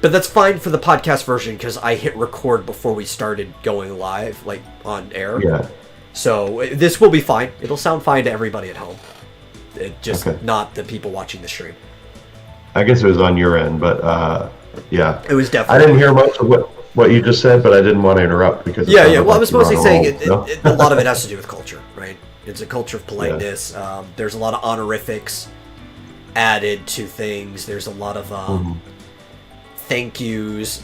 But that's fine for the podcast version because I hit record before we started going live, like on air. Yeah. So this will be fine. It'll sound fine to everybody at home. Just not the people watching the stream. I guess it was on your end, but yeah. It was definitely. I didn't hear much of what you just said, but I didn't want to interrupt because. Yeah. Well, I was mostly saying a lot of it has to do with culture, right? It's a culture of politeness. Yeah. There's a lot of honorifics added to things. There's a lot of thank yous,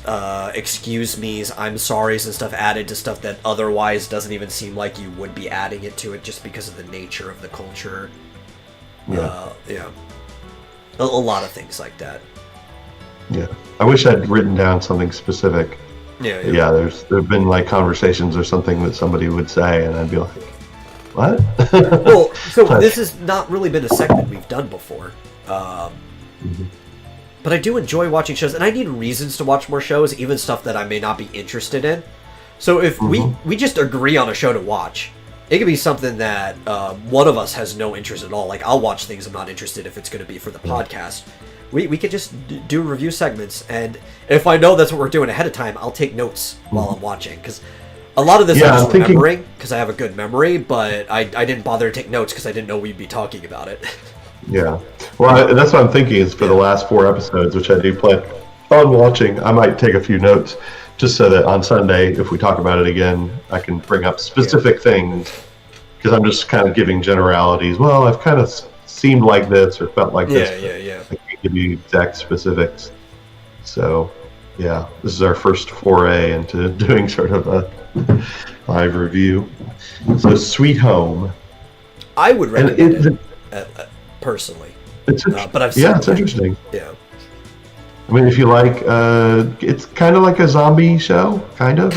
excuse me's, I'm sorry's and stuff added to stuff that otherwise doesn't even seem like you would be adding it to it just because of the nature of the culture. Yeah. A lot of things like that. Yeah. I wish I'd written down something specific. Yeah. There've been like conversations or something that somebody would say, and I'd be like, what? Well, so this has not really been a segment we've done before. But I do enjoy watching shows, and I need reasons to watch more shows, even stuff that I may not be interested in. So if we just agree on a show to watch, it could be something that one of us has no interest at all. Like, I'll watch things I'm not interested if it's going to be for the podcast. We could just do review segments, and if I know that's what we're doing ahead of time, I'll take notes while I'm watching, because a lot of this I'm just remembering, because I have a good memory, but I didn't bother to take notes because I didn't know we'd be talking about it. Yeah. Well, that's what I'm thinking is for the last 4 episodes, which I do plan on watching, I might take a few notes just so that on Sunday, if we talk about it again, I can bring up specific things, because I'm just kind of giving generalities. Well, I've kind of seemed like this or felt like this. Yeah. I can't give you exact specifics. So, yeah, this is our first foray into doing sort of a live review. So, Sweet Home. I would recommend it. Personally, but I've seen it's interesting. Yeah, I mean, if you like, it's kind of like a zombie show, kind of.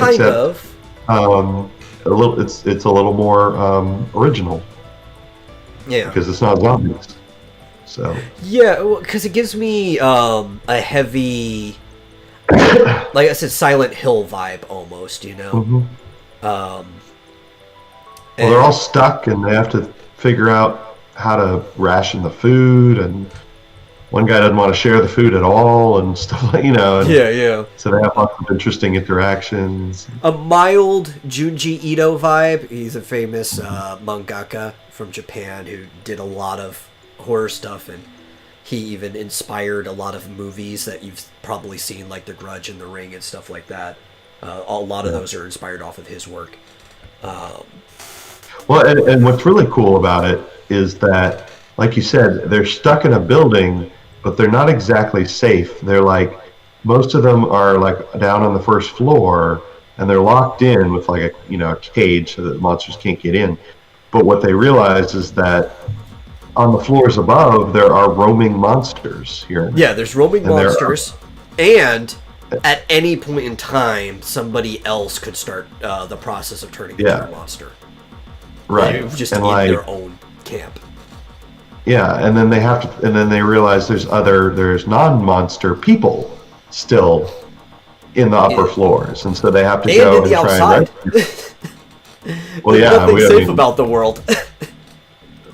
A little. It's a little more original. Yeah, because it's not zombies. So yeah, because it gives me a heavy, like I said, Silent Hill vibe almost. You know. Well, they're all stuck, and they have to figure out how to ration the food, and one guy doesn't want to share the food at all, and stuff like, And yeah. So they have lots of interesting interactions. A mild Junji Ito vibe. He's a famous mangaka from Japan who did a lot of horror stuff, and he even inspired a lot of movies that you've probably seen, like The Grudge and The Ring and stuff like that. A lot of those are inspired off of his work. Well, and what's really cool about it is that, like you said, they're stuck in a building, but they're not exactly safe. They're like, most of them are like down on the first floor, and they're locked in with like a cage so that the monsters can't get in. But what they realize is that on the floors above, there are roaming monsters here. Yeah, there's roaming monsters, and at any point in time, somebody else could start the process of turning into a monster. Right. Just in their own camp. Yeah, and then they realize there's non-monster people still in the upper floors, and so they have to go and try and rescue. Well, there's nothing safe about the world.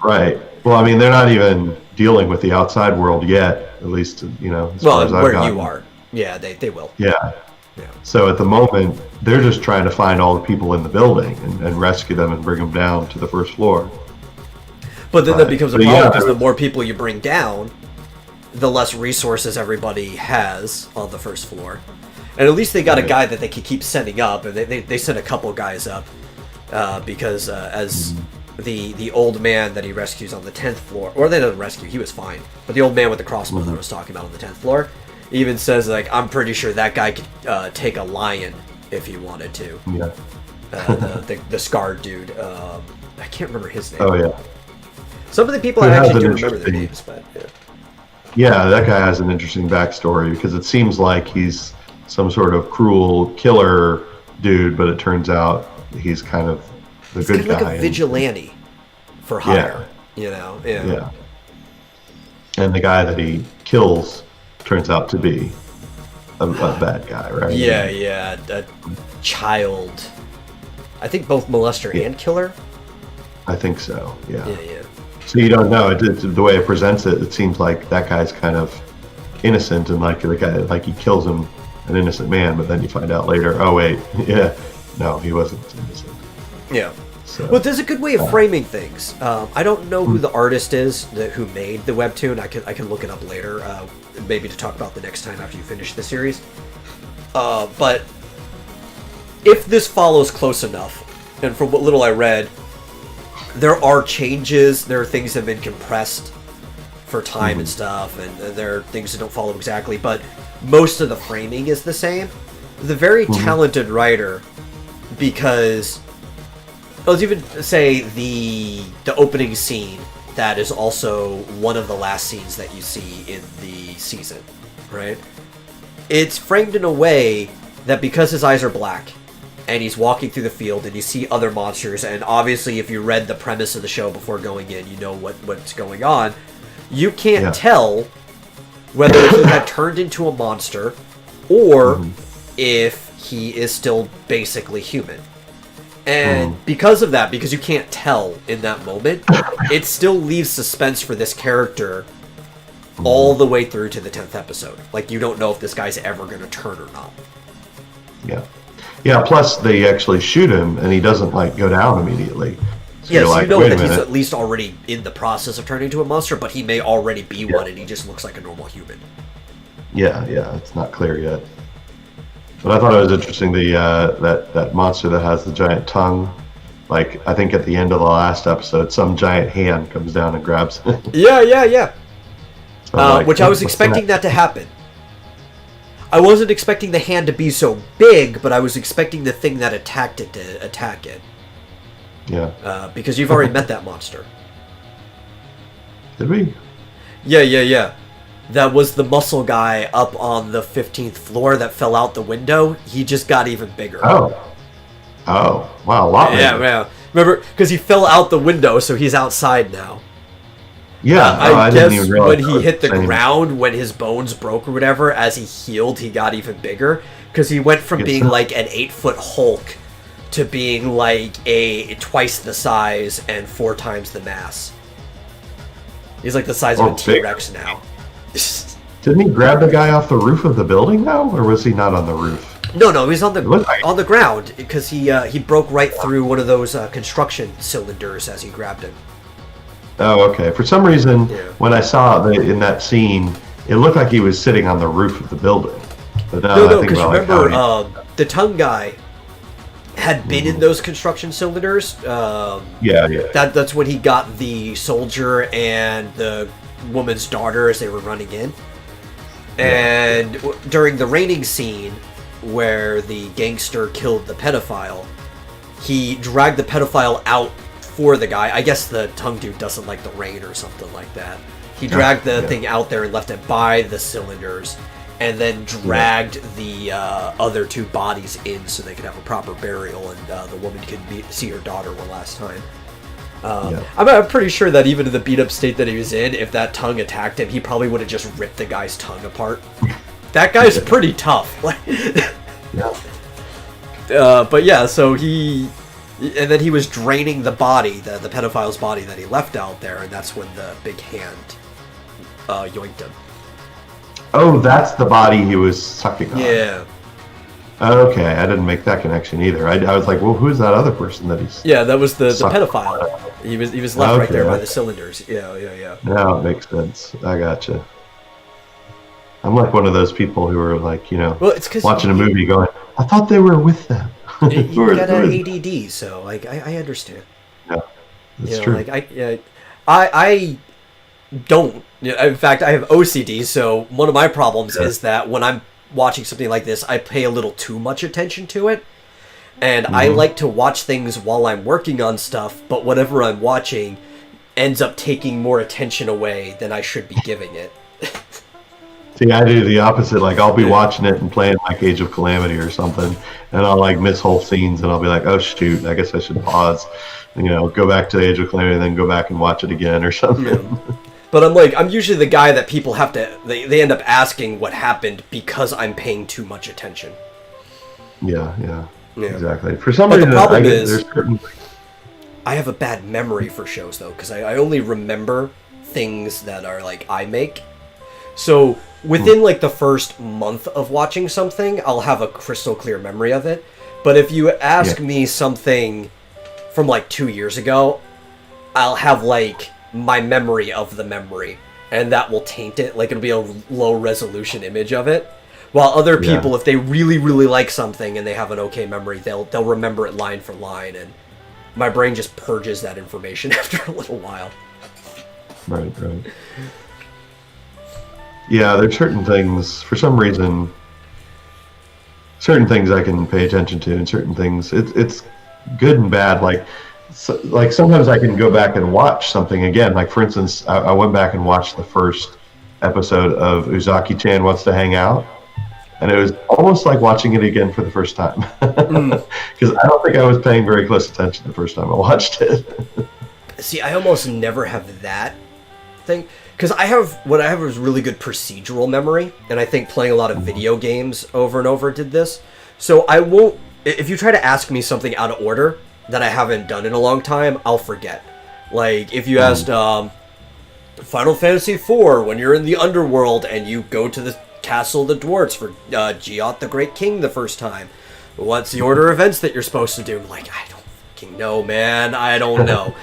Right. Well, I mean, they're not even dealing with the outside world yet, at least, as far as I've gotten. You are. Yeah, they will. Yeah. So at the moment, they're just trying to find all the people in the building and rescue them and bring them down to the first floor. But then that becomes a problem because the more people you bring down, the less resources everybody has on the first floor. And at least they got a guy that they can keep sending up, and they sent a couple guys up because as the old man that he rescues on the 10th floor, or they didn't rescue, he was fine, but the old man with the crossbow that I was talking about on the 10th floor, even says, like, I'm pretty sure that guy could take a lion if he wanted to. Yeah. The scarred dude. I can't remember his name. Oh, yeah. Some of the people I actually do remember their names, but yeah, that guy has an interesting backstory because it seems like he's some sort of cruel killer dude, but it turns out he's kind of the good guy. Like a vigilante for hire, Yeah. And the guy that he kills turns out to be a bad guy, right? Yeah, a child. I think both molester and killer. I think so. Yeah. Yeah. So you don't know. The way it presents it, it seems like that guy's kind of innocent, and like the guy, like he kills him, an innocent man, but then you find out later, oh wait, yeah, no, he wasn't innocent. Yeah. So, well, there's a good way of framing things. I don't know who the artist is who made the webtoon. I can look it up later, maybe to talk about the next time after you finish the series. But if this follows close enough, and from what little I read, there are changes, there are things that have been compressed for time and stuff, and there are things that don't follow exactly, but most of the framing is the same. The very talented writer, because let's even say the opening scene that is also one of the last scenes that you see in the season, right? It's framed in a way that because his eyes are black and he's walking through the field and you see other monsters, and obviously if you read the premise of the show before going in, you know what's going on, you can't tell whether he had turned into a monster or if he is still basically human. And because of that, because you can't tell in that moment, it still leaves suspense for this character all the way through to the 10th episode. Like, you don't know if this guy's ever going to turn or not. Yeah. Yeah, plus they actually shoot him, and he doesn't, like, go down immediately. So yes, you know that he's at least already in the process of turning into a monster, but he may already be one, and he just looks like a normal human. Yeah, it's not clear yet. But I thought it was interesting, that monster that has the giant tongue. Like, I think at the end of the last episode, some giant hand comes down and grabs him. Yeah. So like, which I was expecting that to happen. I wasn't expecting the hand to be so big, but I was expecting the thing that attacked it to attack it. Yeah. Because you've already met that monster. Did we? Yeah. That was the muscle guy up on the 15th floor that fell out the window. He just got even bigger. Oh, wow, a lot bigger. Yeah. Remember, because he fell out the window, so he's outside now. Yeah, I guess didn't even realize when he hit the ground, when his bones broke or whatever, as he healed, he got even bigger. Because he went from being like an 8-foot Hulk to being like a twice the size and 4 times the mass. He's like the size of a T-Rex now. Didn't he grab the guy off the roof of the building now, or was he not on the roof? No, he's on the ground because he broke right through one of those construction cylinders as he grabbed him. Oh, okay. For some reason, when I saw in that scene, it looked like he was sitting on the roof of the building. But no, because remember, the tongue guy had been in those construction cylinders. Yeah. That's when he got the soldier and the woman's daughter as they were running in. And during the raining scene where the gangster killed the pedophile, he dragged the pedophile out for the guy. I guess the tongue dude doesn't like the rain or something like that. He dragged the thing out there and left it by the cylinders, and then dragged the other 2 bodies in so they could have a proper burial, and the woman could see her daughter one last time. I'm pretty sure that even in the beat-up state that he was in, if that tongue attacked him, he probably would have just ripped the guy's tongue apart. That guy's pretty tough. But yeah, so and then he was draining the body, the pedophile's body that he left out there, and that's when the big hand yoinked him. Oh, that's the body he was sucking on. Yeah. Okay, I didn't make that connection either. I was like, well, who's that other person that he's... Yeah, that was the pedophile. He was left right there by the cylinders. Yeah. Now it makes sense. I gotcha. I'm like one of those people who are like, it's watching a movie going, I thought they were with them. You got an ADD, so like I understand. Yeah, that's true. Like I don't. In fact, I have OCD, so one of my problems is that when I'm watching something like this, I pay a little too much attention to it, and I like to watch things while I'm working on stuff. But whatever I'm watching ends up taking more attention away than I should be giving it. See, I do the opposite. Like, I'll be watching it and playing like Age of Calamity or something, and I'll like miss whole scenes, and I'll be like, oh shoot, I guess I should pause, go back to Age of Calamity, and then go back and watch it again or something. Yeah. But I'm usually the guy that people have to, they end up asking what happened because I'm paying too much attention. Yeah. Exactly. For some reason, the problem is, I have a bad memory for shows though, because I only remember things that are like I make. So within like the first month of watching something, I'll have a crystal clear memory of it. But if you ask me something from like 2 years ago, I'll have like my memory of the memory, and that will taint it. Like it'll be a low resolution image of it. While other people, if they really, really like something and they have an okay memory, they'll remember it line for line, and my brain just purges that information after a little while. Right. Yeah, there's certain things, for some reason, certain things I can pay attention to, and certain things, it's good and bad. Like sometimes I can go back and watch something again. Like, for instance, I went back and watched the first episode of Uzaki-chan Wants to Hang Out. And it was almost like watching it again for the first time. Because I don't think I was paying very close attention the first time I watched it. See, I almost never have that thing. Because what I have is really good procedural memory. And I think playing a lot of video games over and over did this. So I won't... If you try to ask me something out of order that I haven't done in a long time, I'll forget. Like, if you asked Final Fantasy IV, when you're in the underworld and you go to the Castle of the Dwarves for Giot the Great King the first time. What's the order of events that you're supposed to do? I'm like, I don't fucking know, man. I don't know.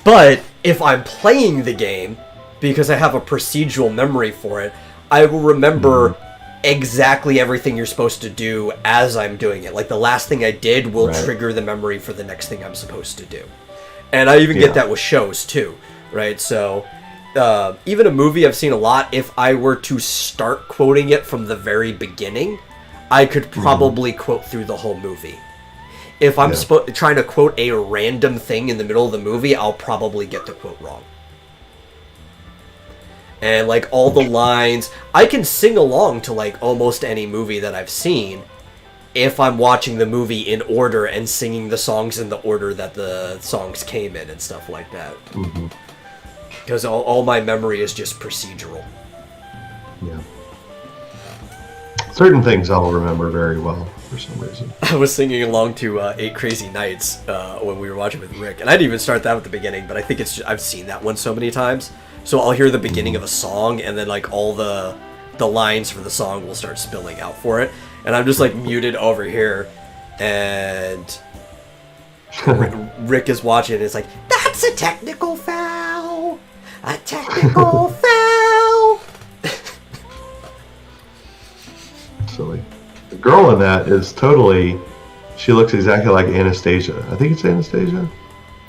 But if I'm playing the game, because I have a procedural memory for it, I will remember exactly everything you're supposed to do as I'm doing it. Like, the last thing I did will trigger the memory for the next thing I'm supposed to do. And I even get that with shows, too. Right? So... even a movie I've seen a lot, if I were to start quoting it from the very beginning, I could probably quote through the whole movie. If I'm trying to quote a random thing in the middle of the movie, I'll probably get the quote wrong. And like all the lines, I can sing along to like almost any movie that I've seen if I'm watching the movie in order and singing the songs in the order that the songs came in and stuff like that. Because all my memory is just procedural. Yeah. Certain things I'll remember very well for some reason. I was singing along to 8 Crazy Nights when we were watching with Rick. And I didn't even start that at the beginning, but I think I've seen that one so many times. So I'll hear the beginning of a song, and then like all the lines for the song will start spilling out for it. And I'm just like muted over here, and Rick is watching it. It's like, that's a technical foul! A technical foul! Silly. The girl in that is totally... She looks exactly like Anastasia. I think it's Anastasia?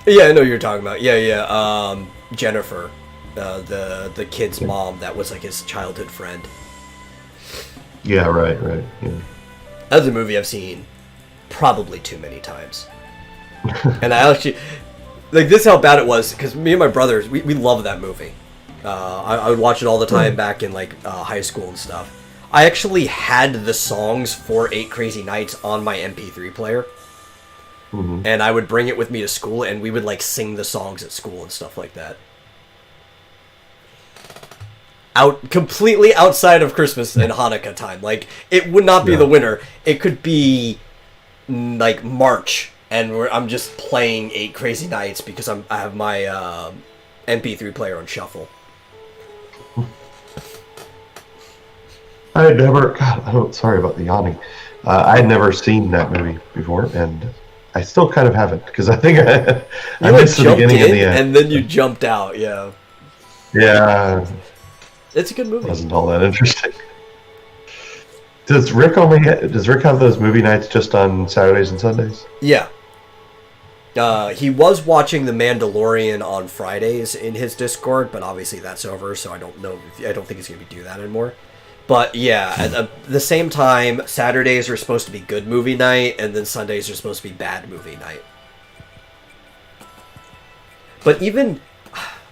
Yeah, I know who you're talking about. Yeah. Jennifer. The kid's mom that was like his childhood friend. Yeah, right. Yeah. That's a movie I've seen probably too many times. And I actually... Like, this is how bad it was, because me and my brothers, we love that movie. I would watch it all the time back in, like, high school and stuff. I actually had the songs for 8 Crazy Nights on my MP3 player. And I would bring it with me to school, and we would, like, sing the songs at school and stuff like that. Completely outside of Christmas and Hanukkah time. Like, it would not be the winter. It could be, like, March. And I'm just playing 8 Crazy Nights because I have my MP3 player on shuffle. I had never... God, sorry about the yawning. I had never seen that movie before, and I still kind of haven't, because I think I missed the beginning and the end. And then you jumped out, yeah. Yeah. It's a good movie. It wasn't all that interesting. Does Rick have those movie nights just on Saturdays and Sundays? Yeah. He was watching The Mandalorian on Fridays in his Discord, but obviously that's over, so I don't think he's going to do that anymore. But yeah, at the same time, Saturdays are supposed to be good movie night, and then Sundays are supposed to be bad movie night. But even,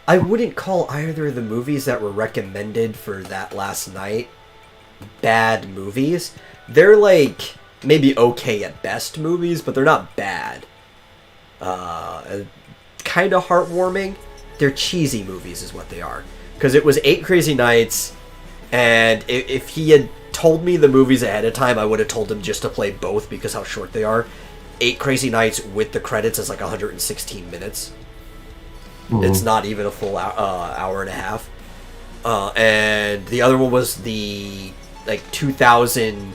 I wouldn't call either of the movies that were recommended for that last night bad movies. They're like, maybe okay at best movies, but they're not bad. Kind of heartwarming. They're cheesy movies is what they are. Because it was 8 Crazy Nights, and if he had told me the movies ahead of time, I would have told him just to play both because how short they are. 8 Crazy Nights with the credits is like 116 minutes. It's not even a full hour and a half. And the other one was the 2000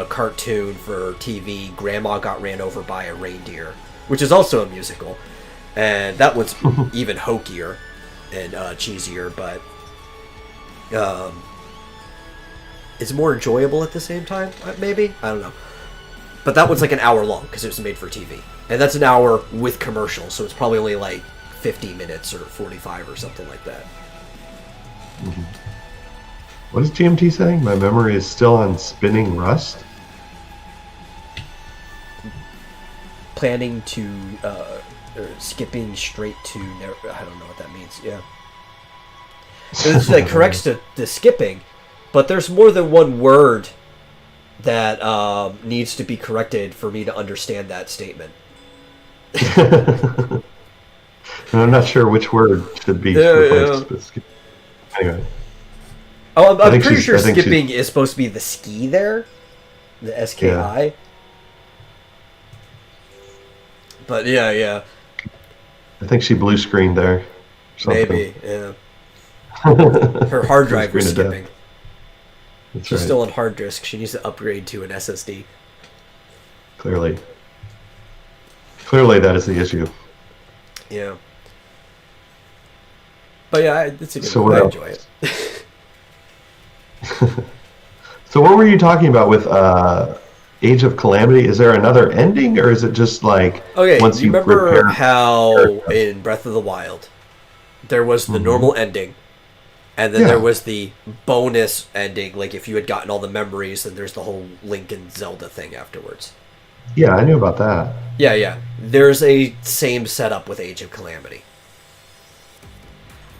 cartoon for TV, Grandma Got Ran Over by a Reindeer, which is also a musical, and that one's even hokier and cheesier, but it's more enjoyable at the same time, maybe? I don't know. But that one's like an hour long because it was made for TV. And that's an hour with commercials, so it's probably only like 50 minutes or 45 or something like that. Mm-hmm. What is GMT saying? My memory is still on spinning rust? Planning to, or skipping straight to, I don't know what that means, yeah. It's like corrects the skipping, but there's more than one word that needs to be corrected for me to understand that statement. And I'm not sure which word should be replaced. Anyway. Oh, I'm pretty sure skipping is supposed to be the ski there. The SKI. Yeah. But yeah. I think she blue screened there. Maybe, yeah. Her hard drive was skipping. She's still on hard disk. She needs to upgrade to an SSD. Clearly that is the issue. Yeah. But yeah, it's a good one. I enjoy it. So what were you talking about with Age of Calamity? Is there another ending, or is it just like once you remember how in Breath of the Wild there was the normal ending, and then there was the bonus ending, like if you had gotten all the memories, then there's the whole Link and Zelda thing afterwards. Yeah, I knew about that. Yeah. There's a same setup with Age of Calamity.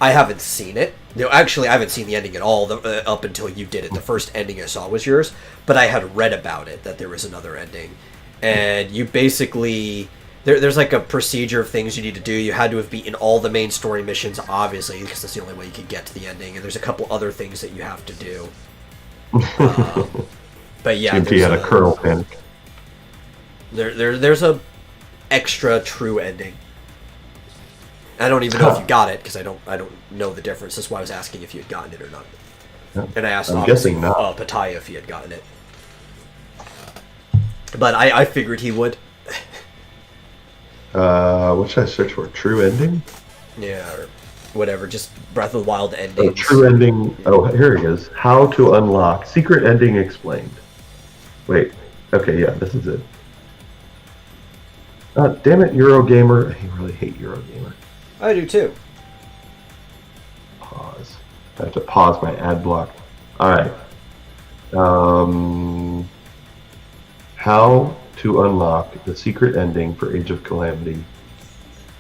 I haven't seen it. No, actually, I haven't seen the ending at all up until you did it. The first ending I saw was yours, but I had read about it, that there was another ending. And you basically... There's like a procedure of things you need to do. You had to have beaten all the main story missions, obviously, because that's the only way you could get to the ending. And there's a couple other things that you have to do. But yeah, GMT had a kernel panic. There's a extra true ending. I don't even know if you got it, because I don't know the difference. That's why I was asking if you had gotten it or not. Yeah. And I asked Pataya if he had gotten it. But I figured he would. What should I search for? True ending? Yeah, or whatever. Just Breath of the Wild ending. True ending. Oh, here it is. How to unlock. Secret ending explained. Wait. Okay, yeah, this is it. Damn it, Eurogamer. I really hate Eurogamer. I do too. Pause. I have to pause my ad block. Alright. How to unlock the secret ending for Age of Calamity.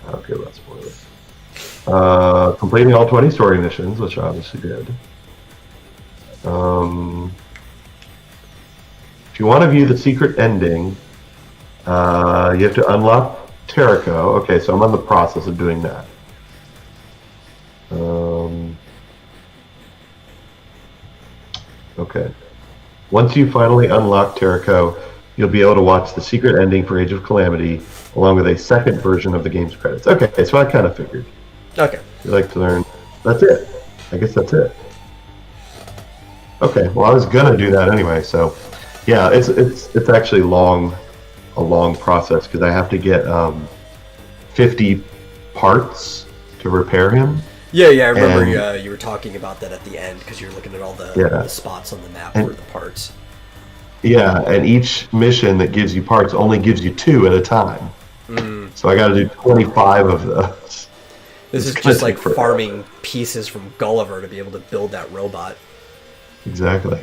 Okay, let's spoil this. Completing all 20 story missions, which I obviously did. If you want to view the secret ending, you have to unlock Terrico. Okay, so I'm on the process of doing that. Okay. Once you finally unlock Terrico, you'll be able to watch the secret ending for Age of Calamity, along with a second version of the game's credits. Okay, so I kind of figured. Okay. You like to learn. That's it. I guess that's it. Okay, well I was gonna do that anyway, so yeah, it's actually a long process because I have to get 50 parts to repair him. Yeah, I remember you were talking about that at the end because you were looking at all the spots on the map for the parts. Yeah, and each mission that gives you parts only gives you 2 at a time. So I got to do 25 of those. This is just like farming pieces from Gulliver to be able to build that robot. Exactly.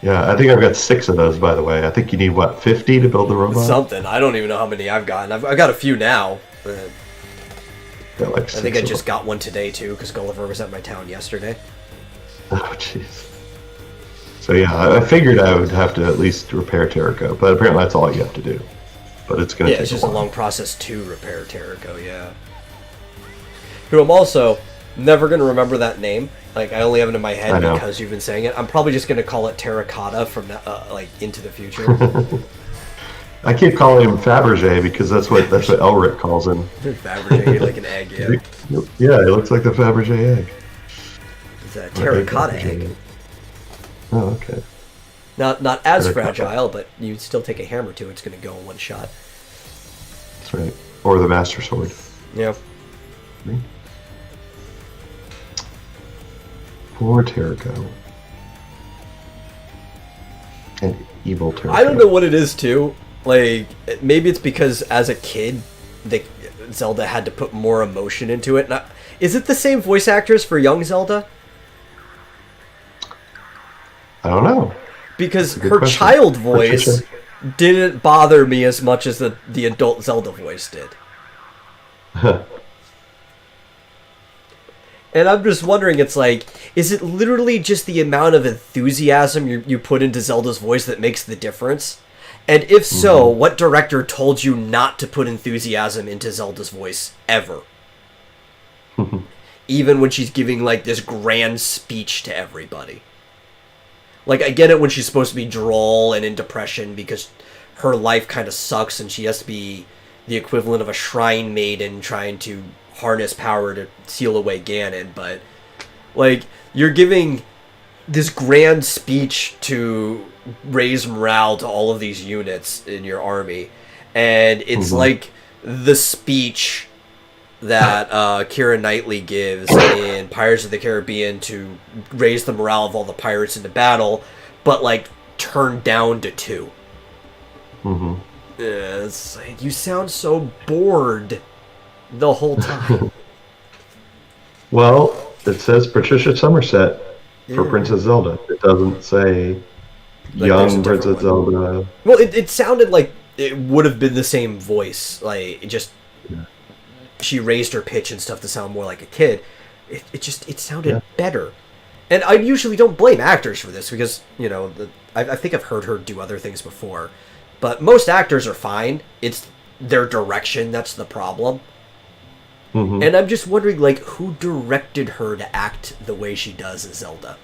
Yeah, I think I've got 6 of those, by the way. I think you need, 50 to build the robot? Something. I don't even know how many I've gotten. I've got a few now. Got like I think I just got one today, too, because Gulliver was at my town yesterday. Oh, jeez. So, yeah, I figured I would have to at least repair Terrico, but apparently that's all you have to do. But it's going to take it's just a long process to repair Terrico, yeah. Who I'm also never going to remember that name. Like, I only have it in my head because you've been saying it. I'm probably just going to call it Terracotta from, into the future. I keep calling him Fabergé because that's what Elric calls him. Fabergé, like an egg, yeah. Yeah, it looks like the Fabergé egg. The terracotta egg. Oh, okay. Not as fragile, but you still take a hammer to it's going to go in one shot. That's right. Or the Master Sword. Yeah. Poor Terraco. An evil Terraco. I don't know what it is, too. Like, maybe it's because as a kid, Zelda had to put more emotion into it. Is it the same voice actors for young Zelda? I don't know. Because her question. child voice didn't bother me as much as the adult Zelda voice did. And I'm just wondering, it's like, is it literally just the amount of enthusiasm you put into Zelda's voice that makes the difference? And if so, what director told you not to put enthusiasm into Zelda's voice ever? Even when she's giving, like, this grand speech to everybody. Like, I get it when she's supposed to be droll and in depression because her life kind of sucks and she has to be the equivalent of a shrine maiden trying to harness power to seal away Ganon, but, like, you're giving this grand speech to raise morale to all of these units in your army, and it's like the speech that Keira Knightley gives in Pirates of the Caribbean to raise the morale of all the pirates into battle, but, like, turned down to 2. It's like, you sound so bored the whole time. Well, it says Patricia Somerset for Princess Zelda. It doesn't say Like, young Princess Zelda. Well, it sounded like it would have been the same voice. Like, it just... Yeah. She raised her pitch and stuff to sound more like a kid. It sounded better. And I usually don't blame actors for this because, you know, I think I've heard her do other things before. But most actors are fine. It's their direction that's the problem. And I'm just wondering, like, who directed her to act the way she does as Zelda?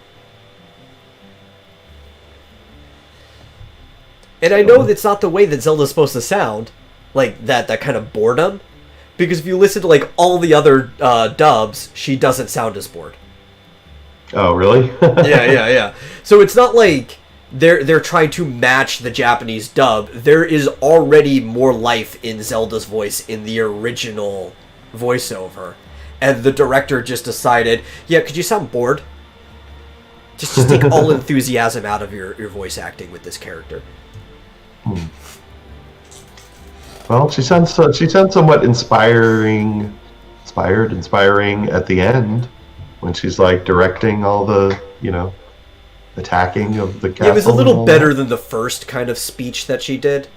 And I know that's not the way that Zelda's supposed to sound. Like, that kind of boredom. Because if you listen to, like, all the other dubs, she doesn't sound as bored. Oh, really? Yeah. So it's not like they're trying to match the Japanese dub. There is already more life in Zelda's voice in the original voiceover. And the director just decided, yeah, could you sound bored? Just take all enthusiasm out of your voice acting with this character. Well, she sounds somewhat inspiring at the end when she's like directing all the, you know, attacking of the castle. It was a little better than the first kind of speech that she did.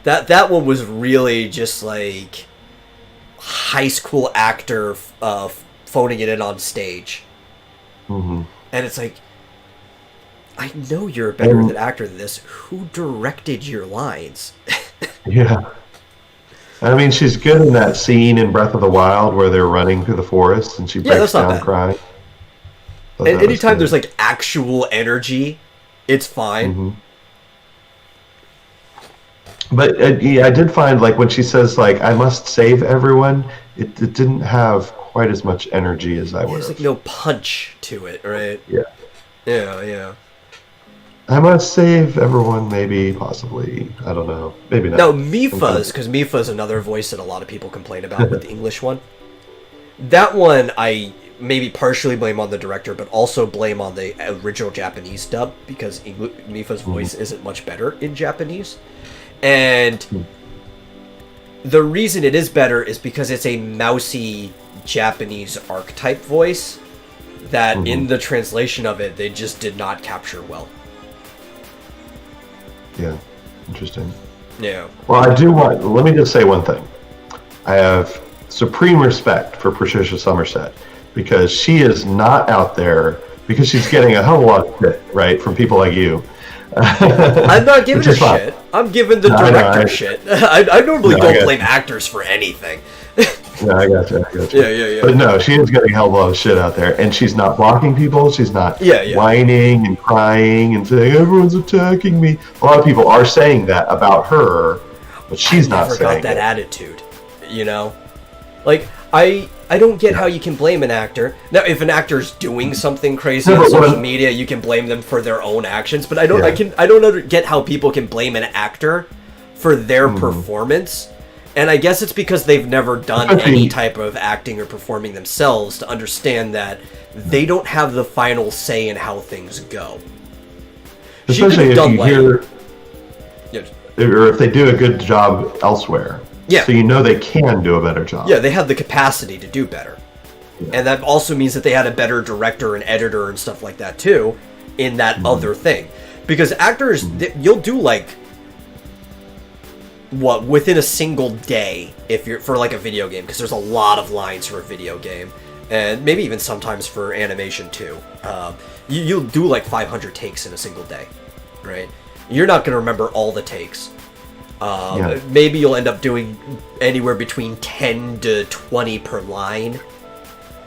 That one was really just like high school actor phoning it in on stage. And it's like, I know you're a better actor than this. Who directed your lines? Yeah. I mean, she's good in that scene in Breath of the Wild where they're running through the forest and she breaks down crying. And anytime there's like actual energy, it's fine. But yeah, I did find like when she says like, I must save everyone, it didn't have quite as much energy as I would have. There's like no punch to it, right? Yeah. I must save everyone, maybe, possibly. I don't know. Maybe not. No, Mifa's, because Mifa's another voice that a lot of people complain about with the English one. That one I maybe partially blame on the director, but also blame on the original Japanese dub, because Mifa's voice isn't much better in Japanese. And the reason it is better is because it's a mousy Japanese archetype voice that in the translation of it, they just did not capture well. Yeah, interesting. Yeah. Well, let me just say one thing. I have supreme respect for Patricia Somerset because she is not out there because she's getting a hell of a lot of shit, right, from people like you. I'm not giving her shit. I'm giving the director shit. I normally don't blame actors for anything. Yeah, I got you. Yeah. But no, she is getting a hell of a lot of shit out there, and she's not blocking people. She's not whining and crying and saying everyone's attacking me. A lot of people are saying that about her, but she's not saying that attitude. You know, like I don't get how you can blame an actor. Now, if an actor's doing something crazy No, on but what social I'm- media, you can blame them for their own actions. But I don't Yeah. I don't get how people can blame an actor for their performance. And I guess it's because they've never done any type of acting or performing themselves to understand that they don't have the final say in how things go. She could Especially have if done you like, hear, yeah, or if they do a good job elsewhere. Yeah. So you know they can do a better job. yeah, they have the capacity to do better. And that also means that they had a better director and editor and stuff like that too in that other thing. Because actors, you'll do like what within a single day if you're for like a video game, because there's a lot of lines for a video game, and maybe even sometimes for animation too. You'll do like 500 takes in a single day, right? You're not going to remember all the takes. Maybe you'll end up doing anywhere between 10 to 20 per line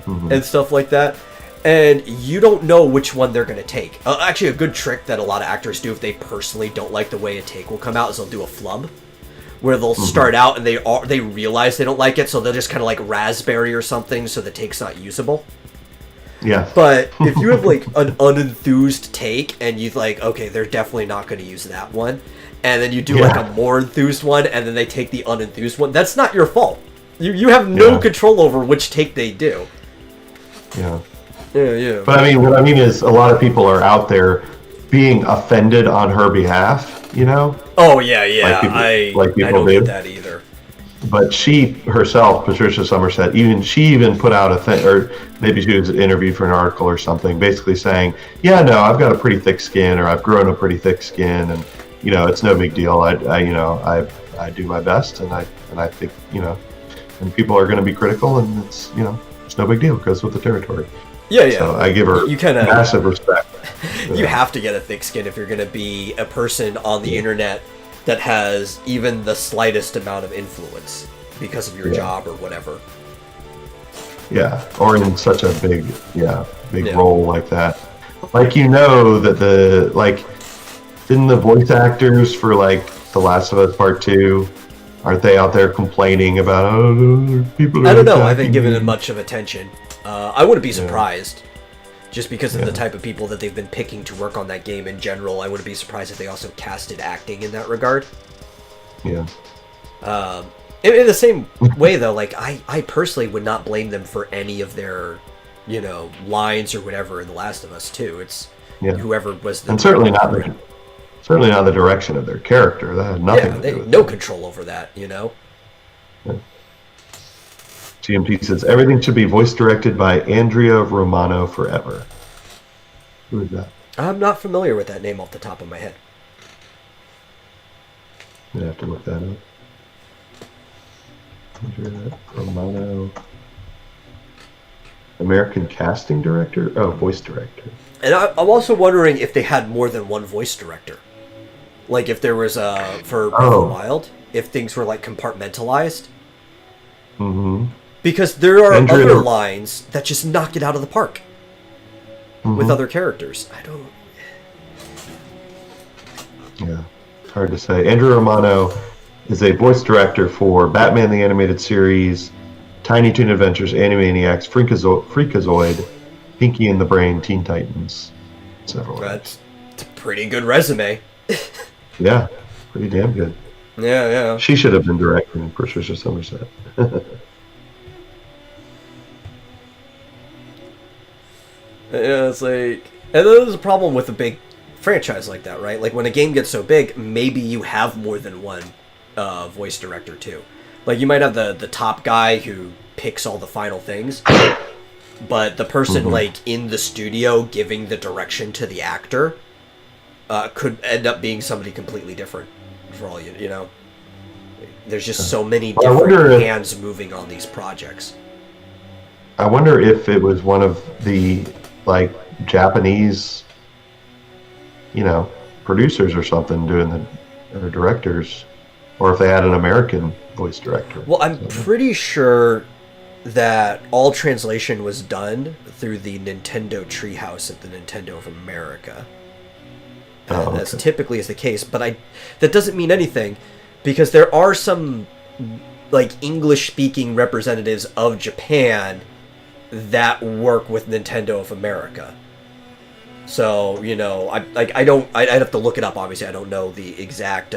and stuff like that. And you don't know which one they're going to take. Actually, a good trick that a lot of actors do if they personally don't like the way a take will come out is they'll do a flub, where they'll start out and they realize they don't like it, so they'll just kind of like raspberry or something so the take's not usable. Yeah. But if you have like an unenthused take and you like, okay, they're definitely not going to use that one, and then you do like a more enthused one and then they take the unenthused one, that's not your fault. You have no control over which take they do. Yeah. Yeah. But I mean, what I mean is, a lot of people are out there being offended on her behalf. You know. Oh yeah. Like people I don't do. get that either. But she herself, Patricia Somerset, she even put out a thing, or maybe she was interviewed for an article or something, basically saying, "Yeah, no, I've got a pretty thick skin, or I've grown a pretty thick skin, and it's no big deal. I do my best, and I think and people are going to be critical, and it's no big deal. It goes with the territory." Yeah. So I give her massive respect. You have to get a thick skin if you're going to be a person on the internet that has even the slightest amount of influence because of your job or whatever. Yeah, or in such a big role like that. Like, that didn't the voice actors for like The Last of Us Part 2, aren't they out there complaining about people? I don't know. I haven't given it much of attention. I wouldn't be surprised, just because of the type of people that they've been picking to work on that game in general. I wouldn't be surprised if they also casted acting in that regard. Yeah. In the same way, though, like I personally would not blame them for any of their, lines or whatever in The Last of Us 2. It's whoever was the... And certainly not the direction of their character. That had nothing to do with no control over that, Yeah. GMT says, everything should be voice directed by Andrea Romano forever. Who is that? I'm not familiar with that name off the top of my head. I have to look that up. Andrea Romano. American casting director? Oh, voice director. And I'm also wondering if they had more than one voice director. Like if there was for Breath of the Wild, if things were like compartmentalized. Mm-hmm. Because there are other lines that just knock it out of the park with other characters. I don't... Yeah, it's hard to say. Andrew Romano is a voice director for Batman the Animated Series, Tiny Toon Adventures, Animaniacs, Freakazoid, Pinky and the Brain, Teen Titans, several others. That's a pretty good resume. Yeah, pretty damn good. Yeah. She should have been directing Patricia Somerset. Yeah, it's like... And there's a problem with a big franchise like that, right? Like, when a game gets so big, maybe you have more than one voice director, too. Like, you might have the top guy who picks all the final things, but the person, like, in the studio giving the direction to the actor could end up being somebody completely different, for all you know? There's just so many different hands moving on these projects. I wonder if it was one of the Japanese, producers or something doing or directors, or if they had an American voice director. Well, I'm pretty sure that all translation was done through the Nintendo Treehouse at the Nintendo of America. That's typically is the case, but that doesn't mean anything, because there are some like English-speaking representatives of Japan that work with Nintendo of America. So, you know, I'd have to look it up, obviously. I don't know the exact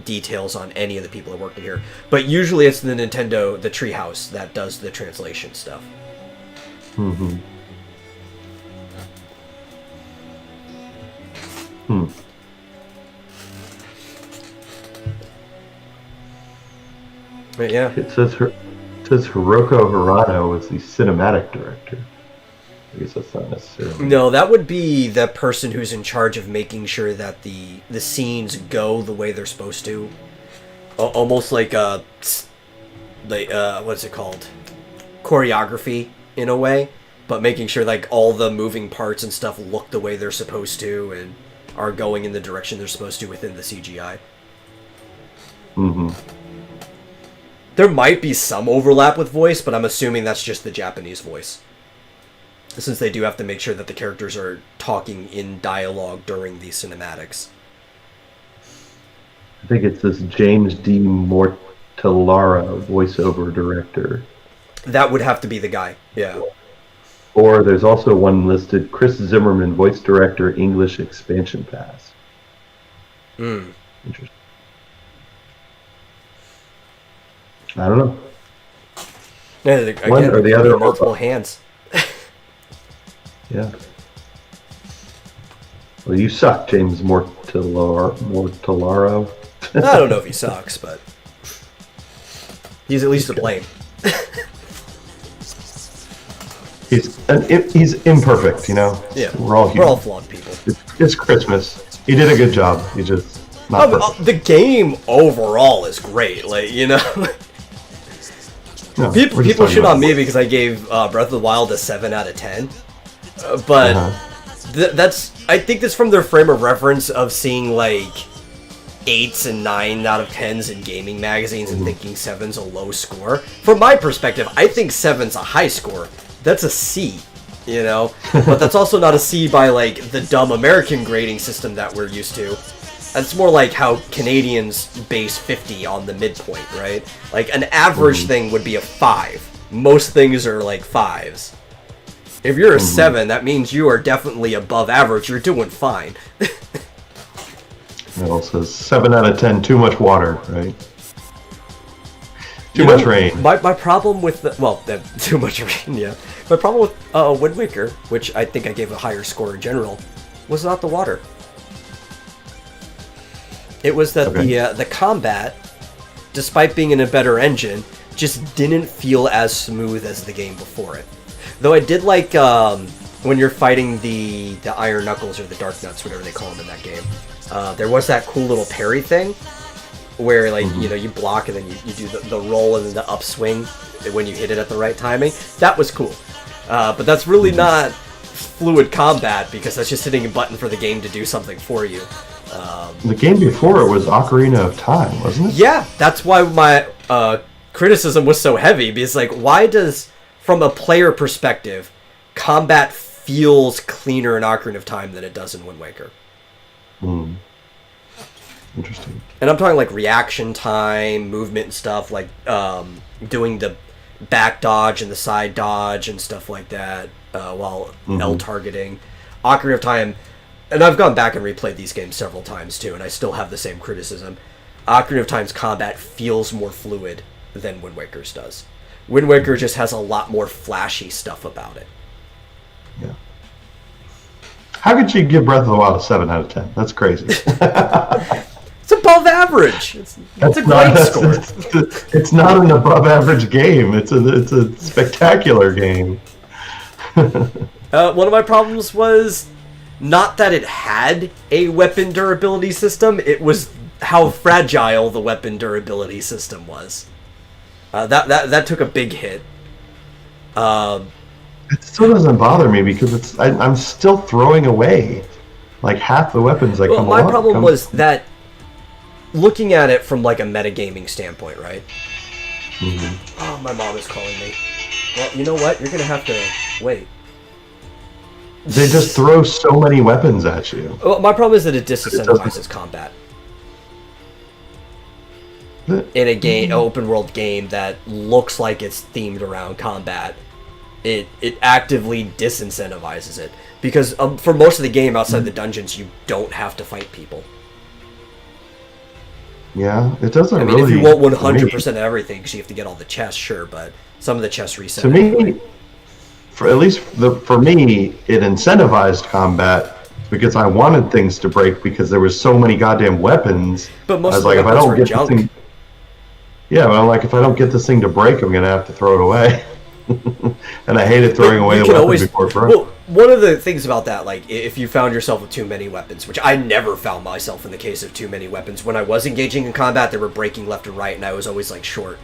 details on any of the people that work in here. But usually it's the Treehouse, that does the translation stuff. Mm-hmm. But yeah. It says Hiroko Hirano was the cinematic director. I guess that's not necessarily... No, that would be the person who's in charge of making sure that the scenes go the way they're supposed to. Almost like what's it called? Choreography, in a way. But making sure like all the moving parts and stuff look the way they're supposed to and are going in the direction they're supposed to within the CGI. Mm-hmm. There might be some overlap with voice, but I'm assuming that's just the Japanese voice. Since they do have to make sure that the characters are talking in dialogue during the cinematics. I think it's this James D. Mortellaro, voiceover director. That would have to be the guy, yeah. Or there's also one listed, Chris Zimmerman, voice director, English expansion pass. Interesting. I don't know. Yeah, again, one or the other, multiple hands. Yeah. Well, you suck, James Mortellaro. I don't know if he sucks, but he's at least to blame. He's imperfect, you know. Yeah, we're all human. We're all flawed people. It's Christmas. He did a good job. He just not perfect. The game overall is great. Like, you know. No, people shit on me because I gave Breath of the Wild a 7 out of 10. But that's, I think that's from their frame of reference of seeing like 8s and 9 out of 10s in gaming magazines and thinking 7's a low score. From my perspective, I think 7's a high score. That's a C, you know? But that's also not a C by like the dumb American grading system that we're used to. It's more like how Canadians base 50 on the midpoint, right? Like, an average thing would be a 5. Most things are like 5s. If you're a 7, that means you are definitely above average. You're doing fine. It also says 7 out of 10, too much water, right? Too much rain. My problem with too much rain, yeah. My problem with Wind Waker, which I think I gave a higher score in general, was not the water. It was that the combat, despite being in a better engine, just didn't feel as smooth as the game before it. Though I did like when you're fighting the Iron Knuckles or the Dark Nuts, whatever they call them in that game. There was that cool little parry thing, where like you know you block and then you do the roll and then the upswing when you hit it at the right timing. That was cool, but that's really not fluid combat because that's just hitting a button for the game to do something for you. The game before it was Ocarina of Time, wasn't it? Yeah, that's why my criticism was so heavy, because like, why does, from a player perspective, combat feels cleaner in Ocarina of Time than it does in Wind Waker? Interesting. And I'm talking like reaction time, movement and stuff, like doing the back dodge and the side dodge and stuff like that while L targeting. Ocarina of Time, and I've gone back and replayed these games several times too, and I still have the same criticism. Ocarina of Time's combat feels more fluid than Wind Waker's does. Wind Waker just has a lot more flashy stuff about it. Yeah. How could you give Breath of the Wild a 7 out of 10? That's crazy. It's above average. It's a great score. It's not an above average game. It's a spectacular game. One of my problems was not that it had a weapon durability system, it was how fragile the weapon durability system was. That took a big hit. It still doesn't bother me because I'm still throwing away like half the weapons that come along. My problem was that, looking at it from like a metagaming standpoint, right? Oh, my mom is calling me. Well, you know what? You're gonna have to wait. They just throw so many weapons at you. Well, my problem is that it disincentivizes combat. in a game, open world game that looks like it's themed around combat, it actively disincentivizes it because for most of the game outside the dungeons, you don't have to fight people. Yeah, it doesn't. I mean, really, if you want 100% of everything, because you have to get all the chests, sure, but some of the chests reset. To me, for me, it incentivized combat because I wanted things to break because there was so many goddamn weapons. But most I was of the like, weapons were junk. Yeah, but I'm like, if I don't get this thing to break, I'm gonna have to throw it away. And I hated throwing away the weapons before it broke. Well, one of the things about that, like, if you found yourself with too many weapons, which I never found myself in the case of too many weapons. When I was engaging in combat, they were breaking left and right, and I was always, like, short.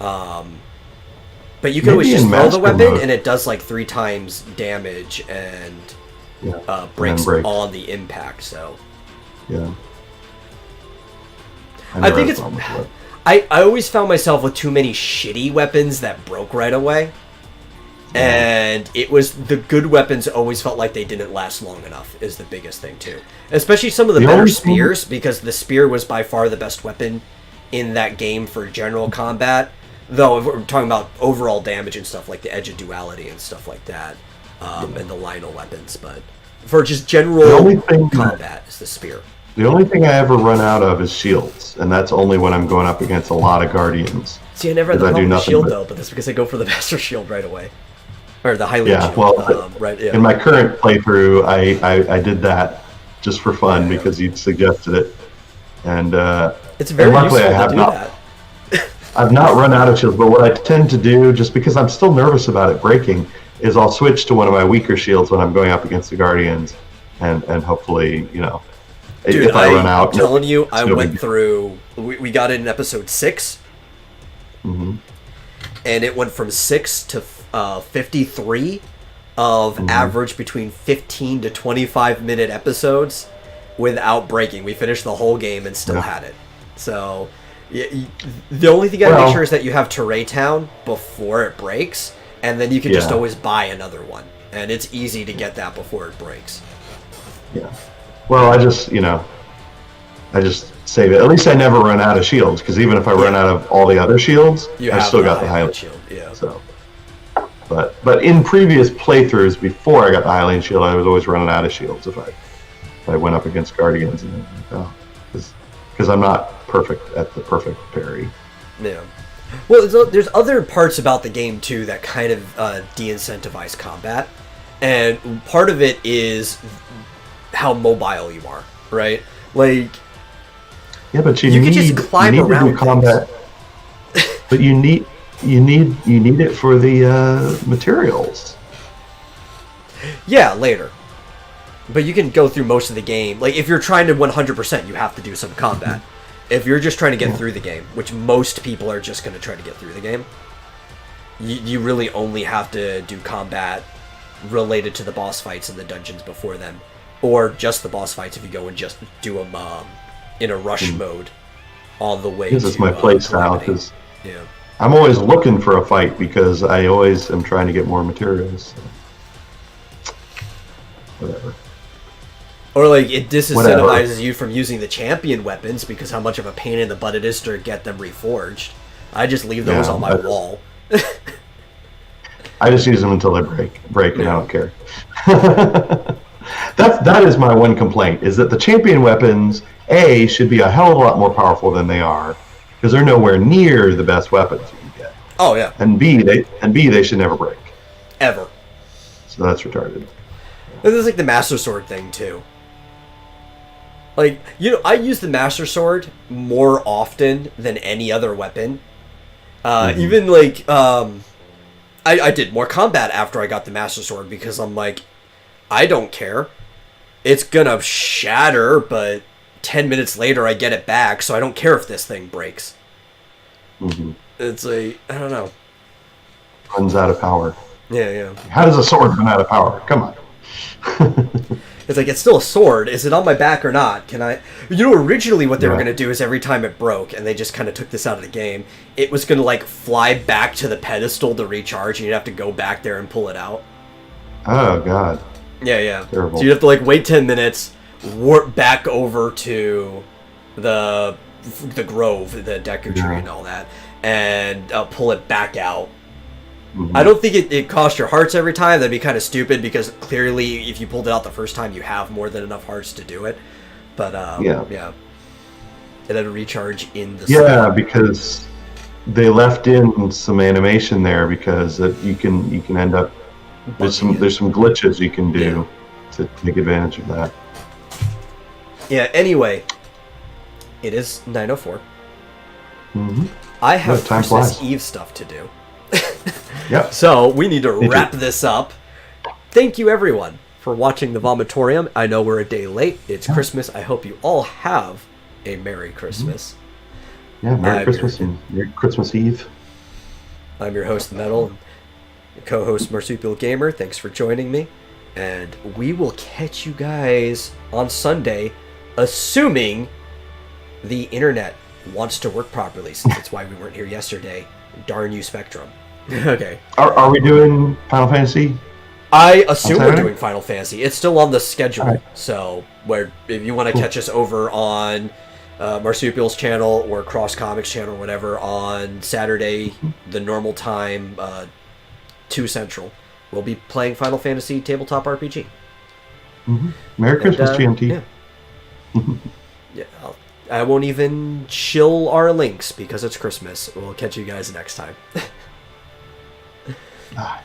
But you can always just throw the weapon, and it does, like, 3 times damage, and breaks on the impact, so... Yeah. I think it's... I always found myself with too many shitty weapons that broke right away. And it was the good weapons always felt like they didn't last long enough is the biggest thing too. Especially some of the better spears, because the spear was by far the best weapon in that game for general combat. Though if we're talking about overall damage and stuff like the Edge of Duality and stuff like that, and the Lionel weapons, but for just general combat is the spear. The only thing I ever run out of is shields, and that's only when I'm going up against a lot of Guardians. See, I never had the problem with shield though, but that's because I go for the Master Shield right away. Or the Hylian Shield. Well, right, yeah. In my current playthrough, I did that just for fun because you'd suggested it. And it's very useful to do that. I've not run out of shields, but what I tend to do, just because I'm still nervous about it breaking, is I'll switch to one of my weaker shields when I'm going up against the Guardians, and hopefully, you know, dude, if I run out... I'm telling you, I went through... We got it in episode 6, and it went from 6 to 53 of average between 15 to 25 minute episodes without breaking. We finished the whole game and still had it. So the only thing I make sure is that you have Teray Town before it breaks, and then you can just always buy another one, and it's easy to get that before it breaks. Yeah. Well, I just save it. At least I never run out of shields, because even if I run out of all the other shields, I still got the Hylian Shield. Yeah. So, but in previous playthroughs before I got the Hylian Shield, I was always running out of shields if I went up against Guardians, and because I'm not perfect at the perfect parry. Yeah. Well, there's other parts about the game too that kind of de-incentivize combat, and part of it is how mobile you are, right? Like, yeah, but you can just climb around combat. But you need it for the materials. Yeah, later. But you can go through most of the game. Like, if you're trying to 100%, you have to do some combat. If you're just trying to get through the game, which most people are just going to try to get through the game, you really only have to do combat related to the boss fights and the dungeons before them. Or just the boss fights if you go and just do them in a rush mode all the way to... This is my play style, because I'm always looking for a fight, because I always am trying to get more materials. So. Whatever. Or, like, it disincentivizes you from using the champion weapons, because how much of a pain in the butt it is to get them reforged. I just leave those on my wall. I just use them until they break, and I don't care. That is my one complaint, is that the champion weapons, A, should be a hell of a lot more powerful than they are, because they're nowhere near the best weapons you can get. Oh, yeah. And B, they should never break. Ever. So that's retarded. This is like the Master Sword thing, too. Like, you know, I use the Master Sword more often than any other weapon. Even, like, I did more combat after I got the Master Sword, because I'm like, I don't care. It's gonna shatter, but 10 minutes later I get it back, so I don't care if this thing breaks. It's like, I don't know. Runs out of power. Yeah. How does a sword run out of power? Come on. It's like, it's still a sword. Is it on my back or not? Can I... You know, originally what they were going to do is every time it broke, and they just kind of took this out of the game, it was going to, like, fly back to the pedestal to recharge, and you'd have to go back there and pull it out. Oh, God. Yeah. Terrible. So you'd have to, like, wait 10 minutes, warp back over to the the grove, the Deku tree, and all that, and pull it back out. I don't think it costs your hearts every time. That'd be kind of stupid because clearly, if you pulled it out the first time, you have more than enough hearts to do it. But yeah. And then recharge in the sleeve. Because they left in some animation there because you can end up there's some glitches you can do to take advantage of that. Yeah. Anyway, it is 9:04. I have Christmas Eve stuff to do. Yep. So we need to wrap this up. Thank you, everyone, for watching the Vomitorium. I know we're a day late. It's Christmas. I hope you all have a Merry Christmas. Yeah, Merry Christmas and Merry Christmas Eve. I'm your host, Metal, and co-host Marsupial Gamer. Thanks for joining me. And we will catch you guys on Sunday, assuming the internet wants to work properly, since that's why we weren't here yesterday. Darn you, Spectrum. Okay. Are we doing Final Fantasy? I assume we're doing Final Fantasy. It's still on the schedule. Right. So, if you want to catch us over on Marsupial's channel or Cross Comics channel or whatever on Saturday, the normal time, 2 Central, we'll be playing Final Fantasy Tabletop RPG. Merry Christmas, GMT. Yeah. I won't even chill our links because it's Christmas. We'll catch you guys next time. Bye.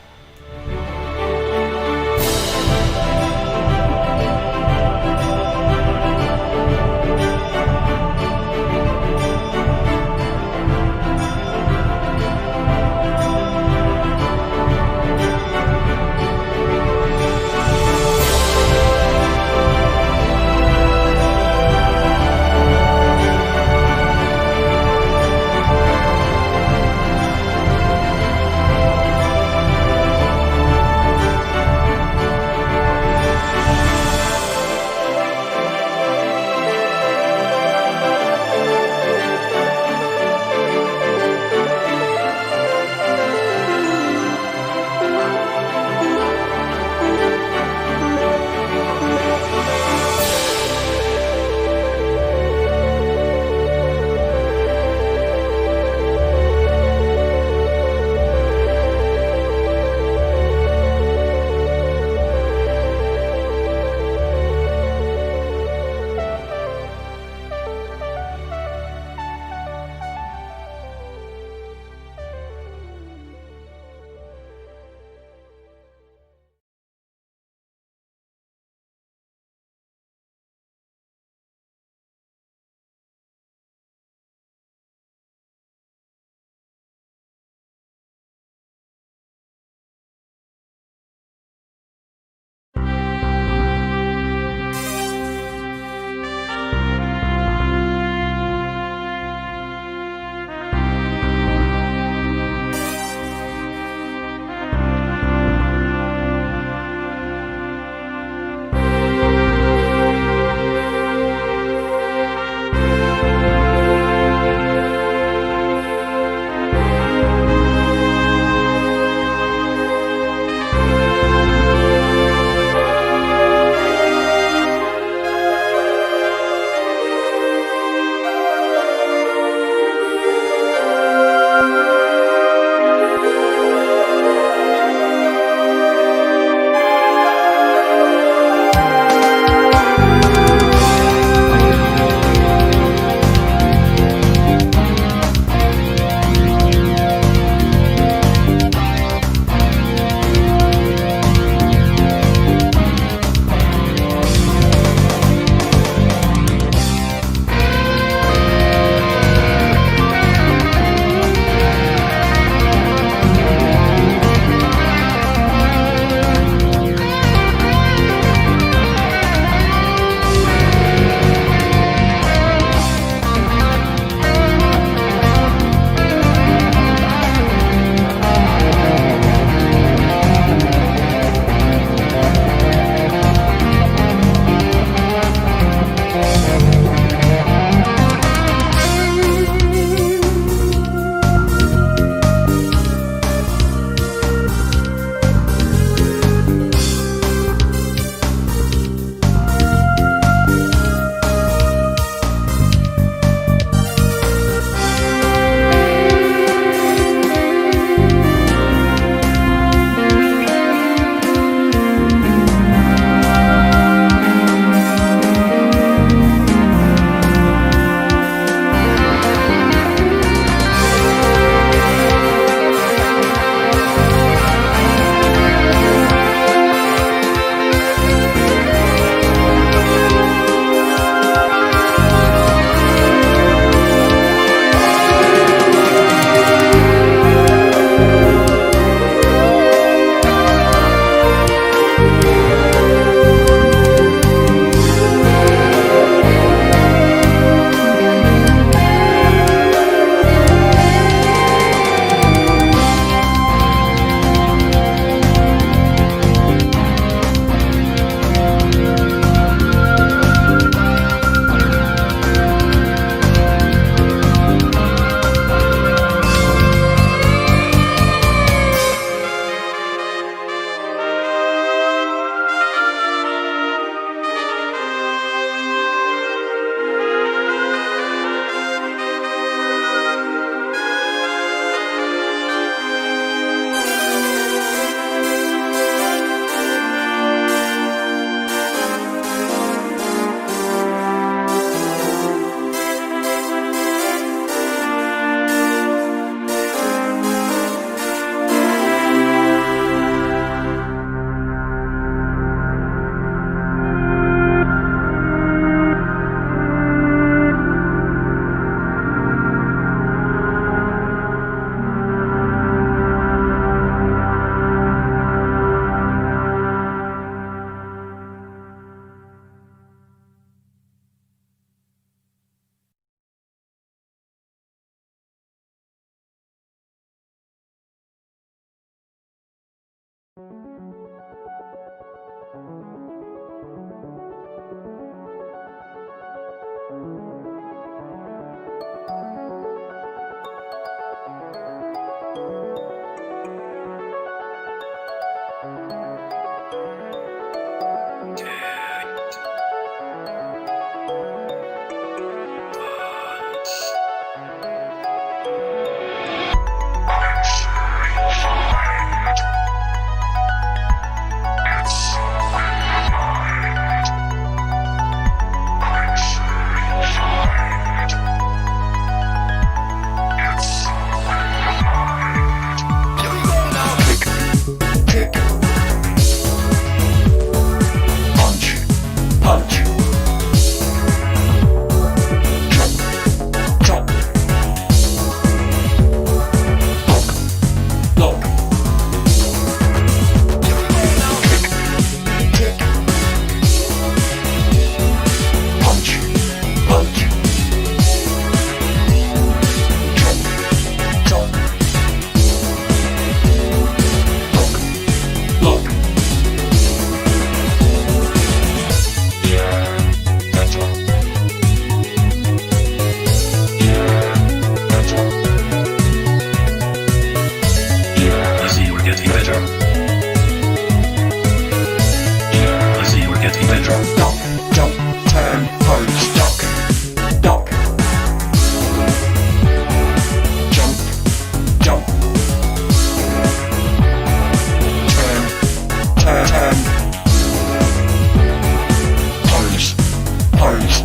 Vomitorium.